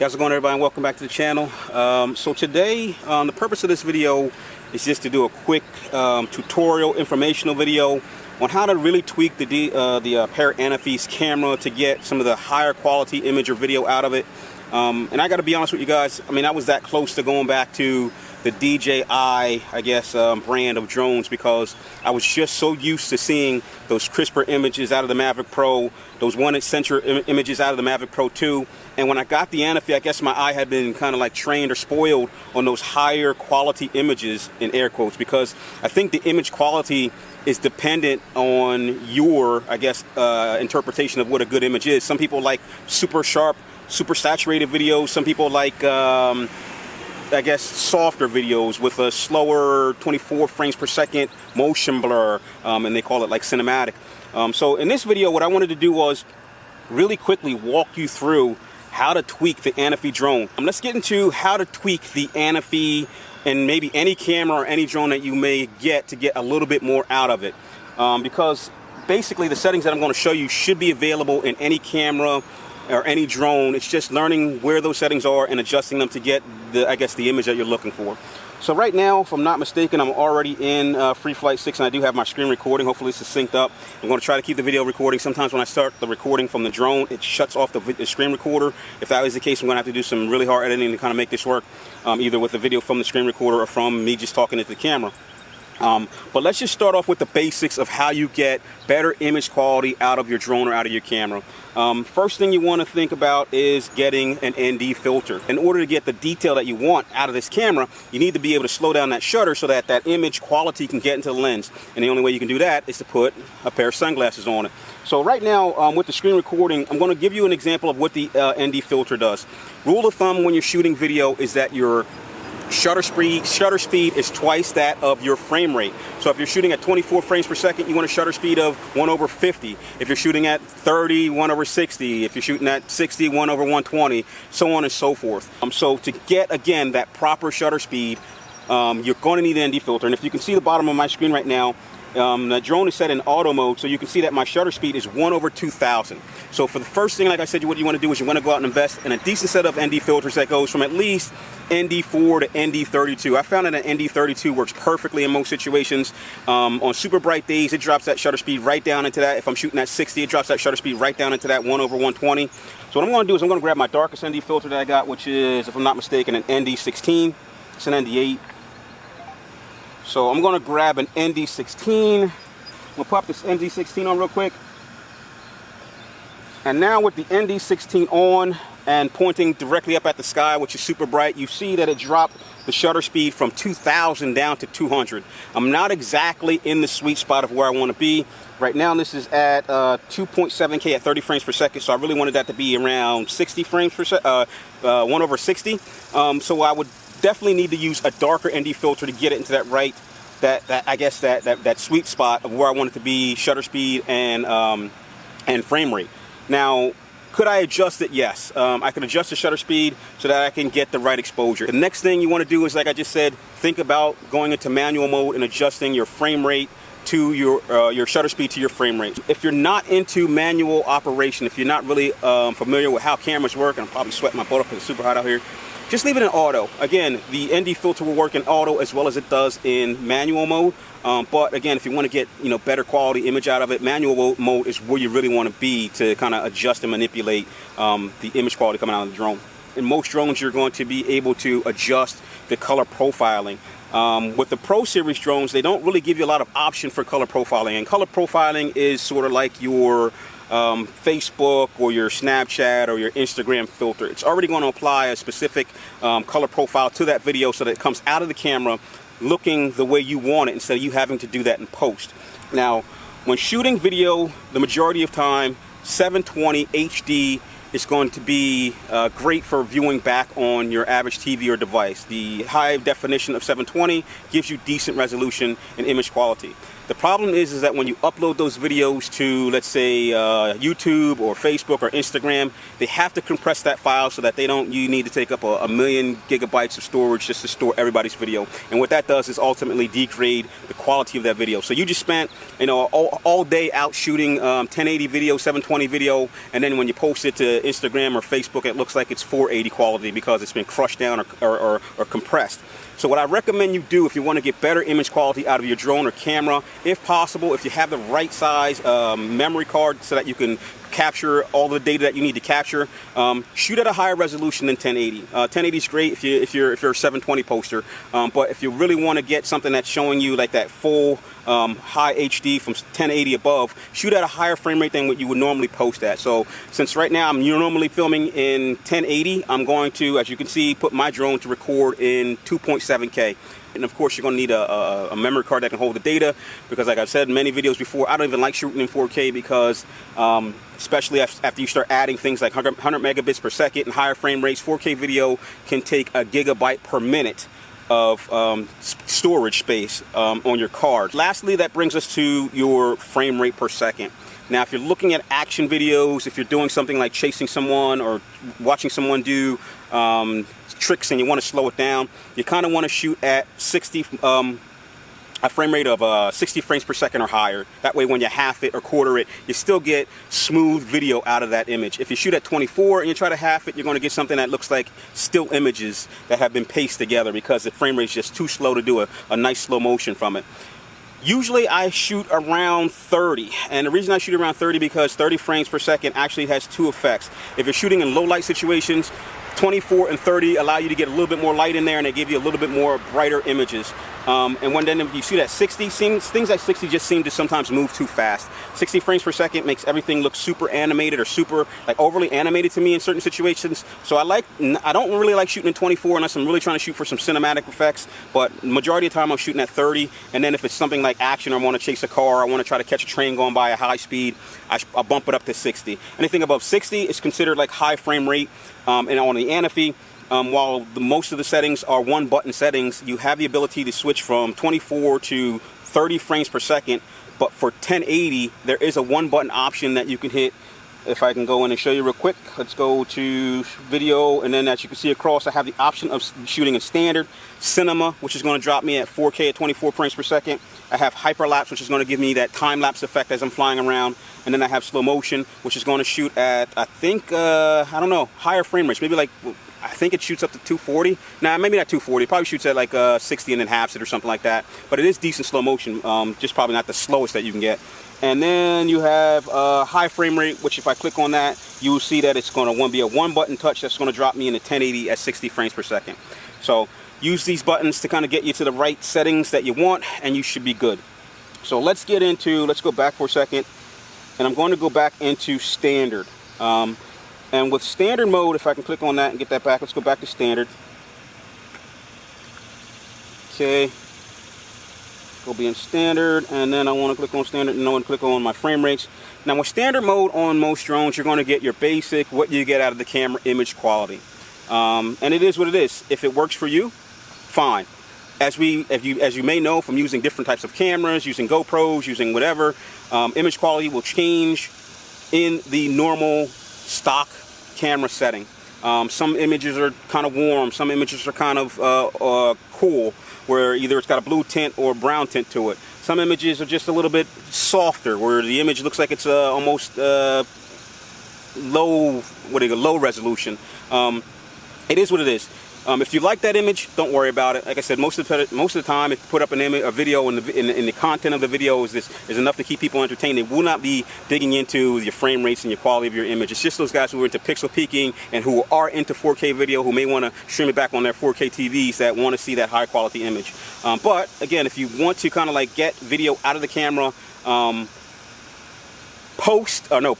How's it going, everybody, and welcome back to the channel. So today, the purpose of this video is just to do a quick tutorial, informational video on how to really tweak the Parrot Anafi's camera to get some of the higher quality image or video out of it. And I got to be honest with you guys, I mean, I was that close to going back to the DJI, I guess, brand of drones, because I was just so used to seeing those crisper images out of the Mavic Pro, those 1-inch sensor images out of the Mavic Pro 2. And when I got the Anafi, I guess my eye had been kind of like trained or spoiled on those higher quality images, in air quotes, because I think the image quality is dependent on your, I guess, interpretation of what a good image is. Some people like super sharp, super saturated videos. Some people like, I guess, softer videos with a slower 24 frames per second motion blur, and they call it like cinematic. So in this video, what I wanted to do was really quickly walk you through how to tweak the Anafi drone. Let's get into how to tweak the Anafi and maybe any camera or any drone that you may get to get a little bit more out of it. Because basically the settings that I'm going to show you should be available in any camera or any drone. It's just learning where those settings are and adjusting them to get the, I guess, the image that you're looking for. So right now, if I'm not mistaken, I'm already in Free Flight 6, and I do have my screen recording. Hopefully this is synced up. I'm going to try to keep the video recording. Sometimes when I start the recording from the drone, it shuts off the screen recorder. If that is the case, I'm going to have to do some really hard editing to kind of make this work, either with the video from the screen recorder or from me just talking into the camera. But let's just start off with the basics of how you get better image quality out of your drone or out of your camera. First thing you want to think about is getting an ND filter. In order to get the detail that you want out of this camera, you need to be able to slow down that shutter so that that image quality can get into the lens. And the only way you can do that is to put a pair of sunglasses on it. So right now, with the screen recording, I'm going to give you an example of what the ND filter does. Rule of thumb when you're shooting video is that your shutter speed is twice that of your frame rate. So if you're shooting at 24 frames per second, you want a shutter speed of 1/50. If you're shooting at 30, 1/60. If you're shooting at 60, 1/120, so on and so forth. So to get, again, that proper shutter speed, you're going to need an ND filter. And if you can see the bottom of my screen right now, the drone is set in auto mode, so you can see that my shutter speed is 1/2000. So for the first thing, like I said, what you want to do is you want to go out and invest in a decent set of ND filters that goes from at least ND4 to ND32. I found that an ND32 works perfectly in most situations. On super bright days, it drops that shutter speed right down into that. If I'm shooting at 60, it drops that shutter speed right down into that 1/120. So what I'm going to do is I'm going to grab my darkest ND filter that I got, which is, if I'm not mistaken, an ND16. It's an ND8. So I'm going to grab an ND16. We'll pop this ND16 on real quick. And now with the ND16 on and pointing directly up at the sky, which is super bright, you see that it dropped the shutter speed from 2000 down to 200. I'm not exactly in the sweet spot of where I want to be. Right now this is at 2.7K at 30 frames per second, so I really wanted that to be around 60 frames per second, 1/60. So I would definitely need to use a darker ND filter to get it into that right, that sweet spot of where I want it to be, shutter speed and frame rate. Now, could I adjust it? Yes. I can adjust the shutter speed so that I can get the right exposure. The next thing you want to do is, like I just said, think about going into manual mode and adjusting your frame rate to your shutter speed to your frame rate. If you're not into manual operation, if you're not really familiar with how cameras work, and I'm probably sweating my butt up because it's super hot out here, just leave it in auto. Again, the ND filter will work in auto as well as it does in manual mode. But again, if you want to get, better quality image out of it, manual mode is where you really want to be to kind of adjust and manipulate the image quality coming out of the drone. In most drones, you're going to be able to adjust the color profiling. With the Pro Series drones, they don't really give you a lot of option for color profiling. And color profiling is sort of like your Facebook or your Snapchat or your Instagram filter. It's already going to apply a specific color profile to that video so that it comes out of the camera looking the way you want it instead of you having to do that in post. Now, when shooting video, the majority of time, 720 HD is going to be great for viewing back on your average TV or device. The high definition of 720 gives you decent resolution and image quality. The problem is that when you upload those videos to, let's say, YouTube or Facebook or Instagram, they have to compress that file so that you need to take up a million gigabytes of storage just to store everybody's video. And what that does is ultimately degrade the quality of that video. So you just spent, all day out shooting 1080 video, 720 video, and then when you post it to Instagram or Facebook, it looks like it's 480 quality because it's been crushed down or compressed. So what I recommend you do if you want to get better image quality out of your drone or camera, if possible, if you have the right size memory card so that you can capture all the data that you need to capture, shoot at a higher resolution than 1080. 1080 is great if you're a 720 poster, but if you really want to get something that's showing you like that full high HD from 1080 above, shoot at a higher frame rate than what you would normally post at. So since right now I'm normally filming in 1080, I'm going to, as you can see, put my drone to record in 2.7K. And of course, you're going to need a memory card that can hold the data, because like I've said in many videos before, I don't even like shooting in 4K because especially after you start adding things like 100 megabits per second and higher frame rates, 4K video can take a gigabyte per minute of storage space on your card. Lastly, that brings us to your frame rate per second. Now, if you're looking at action videos, if you're doing something like chasing someone or watching someone do tricks and you want to slow it down, you kind of want to shoot at 60, a frame rate of 60 frames per second or higher. That way when you half it or quarter it, you still get smooth video out of that image. If you shoot at 24 and you try to half it, you're going to get something that looks like still images that have been pasted together because the frame rate is just too slow to do a nice slow motion from it. Usually I shoot around 30, and the reason I shoot around 30 because 30 frames per second actually has two effects. If you're shooting in low light situations, 24 and 30 allow you to get a little bit more light in there, and they give you a little bit more brighter images. And then if you shoot at 60, things at 60 just seem to sometimes move too fast. 60 frames per second makes everything look super animated or super overly animated to me in certain situations. So I don't really like shooting in 24 unless I'm really trying to shoot for some cinematic effects. But the majority of the time I'm shooting at 30. And then if it's something like action, or I want to chase a car, or I want to try to catch a train going by at high speed, I bump it up to 60. Anything above 60 is considered like high frame rate. And on the Anafi, while most of the settings are one button settings, you have the ability to switch from 24 to 30 frames per second. But for 1080, there is a one button option that you can hit. If I can go in and show you real quick, let's go to video, and then as you can see across, I have the option of shooting in standard, cinema, which is going to drop me at 4K at 24 frames per second. I have hyperlapse, which is going to give me that time lapse effect as I'm flying around, and then I have slow motion, which is going to shoot at, I think, I don't know, higher frame rates, maybe like, I think it shoots up to 240. Nah, maybe not 240. It probably shoots at like 60 and then halves it or something like that. But it is decent slow motion, just probably not the slowest that you can get. And then you have high frame rate, which if I click on that, you will see that it's going to be a one button touch that's going to drop me into 1080 at 60 frames per second. So use these buttons to kind of get you to the right settings that you want, and you should be good. So let's go back for a second, and I'm going to go back into standard. And with standard mode, if I can click on that and get that back, let's go back to standard. Okay. We'll be in standard, and then I want to click on standard, and I want to click on my frame rates. Now with standard mode on most drones, you're going to get your basic, what you get out of the camera image quality. And it is what it is. If it works for you, fine. As you may know from using different types of cameras, using GoPros, using whatever, image quality will change in the normal stock camera setting. Some images are kind of warm, some images are kind of cool, where either it's got a blue tint or brown tint to it. Some images are just a little bit softer, where the image looks like it's almost low resolution. It is what it is. If you like that image, don't worry about it. Like I said, most of the time, if you put up a video, and the content of the video is enough to keep people entertained, they will not be digging into your frame rates and your quality of your image. It's just those guys who are into pixel peaking and who are into 4K video, who may want to stream it back on their 4K TVs, that want to see that high quality image. But again, if you want to kind of like get video out of the camera,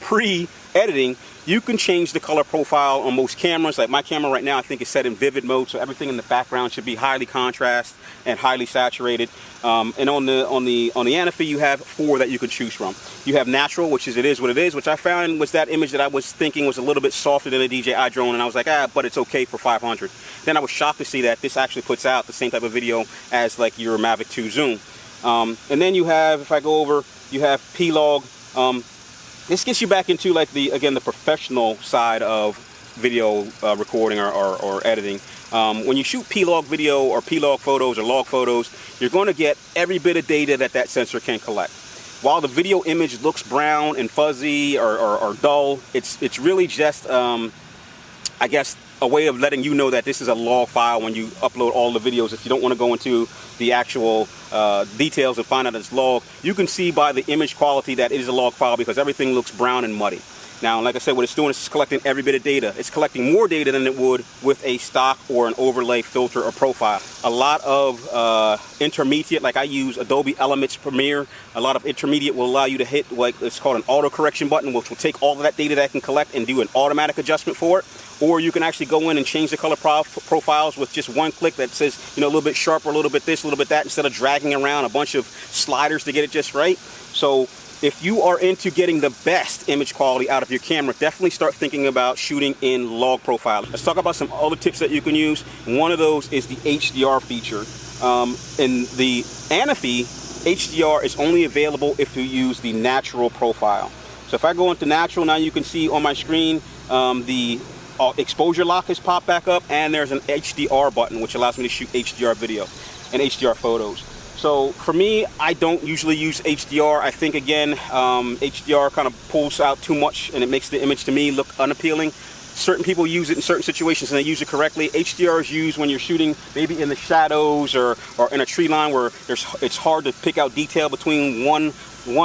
pre-editing, you can change the color profile on most cameras. Like my camera right now, I think is set in vivid mode, so everything in the background should be highly contrast and highly saturated. And on the Anafi, you have 4 that you can choose from. You have natural, which is what it is, which I found was that image that I was thinking was a little bit softer than a DJI drone, and I was like, but it's okay for 500. Then I was shocked to see that this actually puts out the same type of video as like your Mavic 2 Zoom. And then you have, if I go over, you have P-Log. This gets you back into like the professional side of video recording or editing. When you shoot P-Log video or P-Log photos or log photos, you're going to get every bit of data that sensor can collect. While the video image looks brown and fuzzy or dull, it's really just, I guess, a way of letting you know that this is a log file when you upload all the videos. If you don't want to go into the actual details and find out it's log, you can see by the image quality that it is a log file because everything looks brown and muddy. Now, like I said, what it's doing is it's collecting every bit of data. It's collecting more data than it would with a stock or an overlay filter or profile. A lot of intermediate, like I use Adobe Elements Premiere, a lot of intermediate will allow you to hit like it's called an auto correction button, which will take all of that data that it can collect and do an automatic adjustment for it. Or you can actually go in and change the color profiles with just one click that says, you know, a little bit sharper, a little bit this, a little bit that, instead of dragging around a bunch of sliders to get it just right. So if you are into getting the best image quality out of your camera, definitely start thinking about shooting in log profile. Let's talk about some other tips that you can use. One of those is the HDR feature. In the Anafi, HDR is only available if you use the natural profile. So if I go into natural, now you can see on my screen the exposure lock has popped back up, and there's an HDR button which allows me to shoot HDR video and HDR photos. So for me, I don't usually use HDR. I think again, HDR kind of pulls out too much and it makes the image to me look unappealing. Certain people use it in certain situations and they use it correctly. HDR is used when you're shooting maybe in the shadows or in a tree line where it's hard to pick out detail between one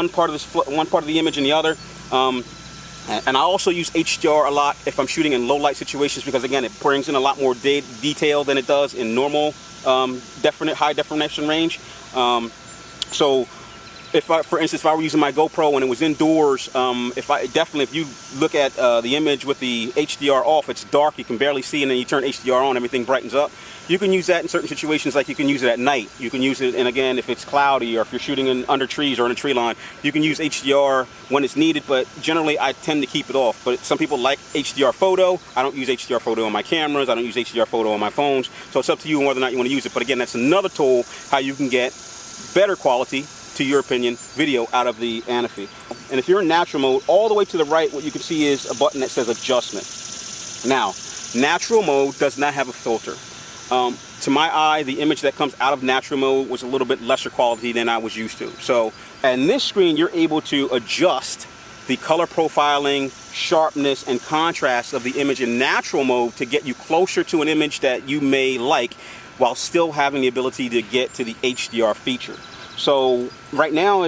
part of the image and the other. And I also use HDR a lot if I'm shooting in low light situations because again, it brings in a lot more detail than it does in normal high definition range. So for instance, if I were using my GoPro and it was indoors, if you look at the image with the HDR off, it's dark, you can barely see, and then you turn HDR on, everything brightens up. You can use that in certain situations, like you can use it at night. You can use it, and again, if it's cloudy or if you're shooting under trees or in a tree line, you can use HDR when it's needed, but generally I tend to keep it off. But some people like HDR photo. I don't use HDR photo on my cameras. I don't use HDR photo on my phones. So it's up to you whether or not you want to use it. But again, that's another tool how you can get better quality, to your opinion, video out of the Anafi. And if you're in natural mode, all the way to the right, what you can see is a button that says adjustment. Now, natural mode does not have a filter. To my eye, the image that comes out of natural mode was a little bit lesser quality than I was used to. So, in this screen, you're able to adjust the color profiling, sharpness, and contrast of the image in natural mode to get you closer to an image that you may like while still having the ability to get to the HDR feature. So right now,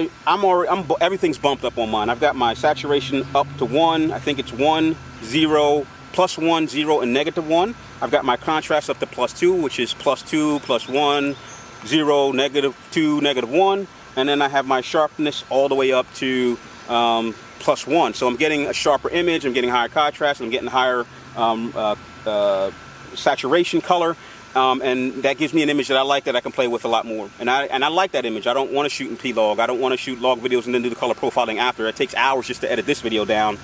everything's bumped up on mine. I've got my saturation up to 1. I think it's 1, 0, +1, 0, and -1. I've got my contrast up to +2, which is +2, +1, 0, -2, -1. And then I have my sharpness all the way up to +1. So I'm getting a sharper image, I'm getting higher contrast, I'm getting higher saturation color. And that gives me an image that I like, that I can play with a lot more. And I like that image. I don't want to shoot in P-Log. I don't want to shoot log videos and then do the color profiling after. It takes hours just to edit this video down.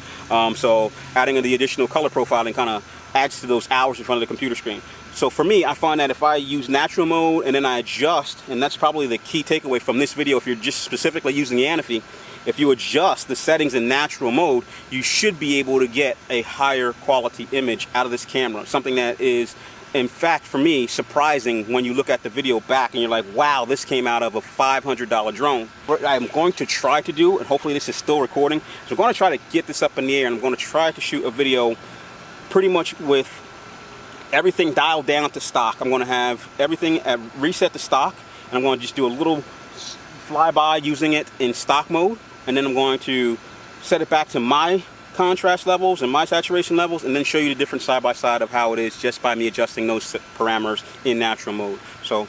So adding in the additional color profiling kind of adds to those hours in front of the computer screen. So for me, I find that if I use natural mode and then I adjust, and that's probably the key takeaway from this video if you're just specifically using the Anafi, if you adjust the settings in natural mode, you should be able to get a higher quality image out of this camera. Something that is, in fact, for me, surprising when you look at the video back and you're like, wow, this came out of a $500 drone. What I'm going to try to do, and hopefully this is still recording, so I'm going to try to get this up in the air and I'm going to try to shoot a video pretty much with everything dialed down to stock. I'm going to have everything reset to stock, and I'm going to just do a little flyby using it in stock mode, and then I'm going to set it back to my contrast levels and my saturation levels, and then show you the difference side by side of how it is just by me adjusting those parameters in natural mode. So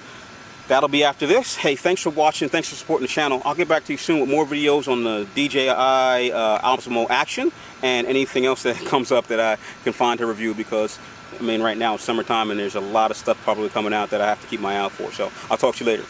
that'll be after this. Hey, thanks for watching, thanks for supporting the channel. I'll get back to you soon with more videos on the DJI Osmo Action and anything else that comes up that I can find to review, because I mean right now it's summertime and there's a lot of stuff probably coming out that I have to keep my eye out for. So I'll talk to you later.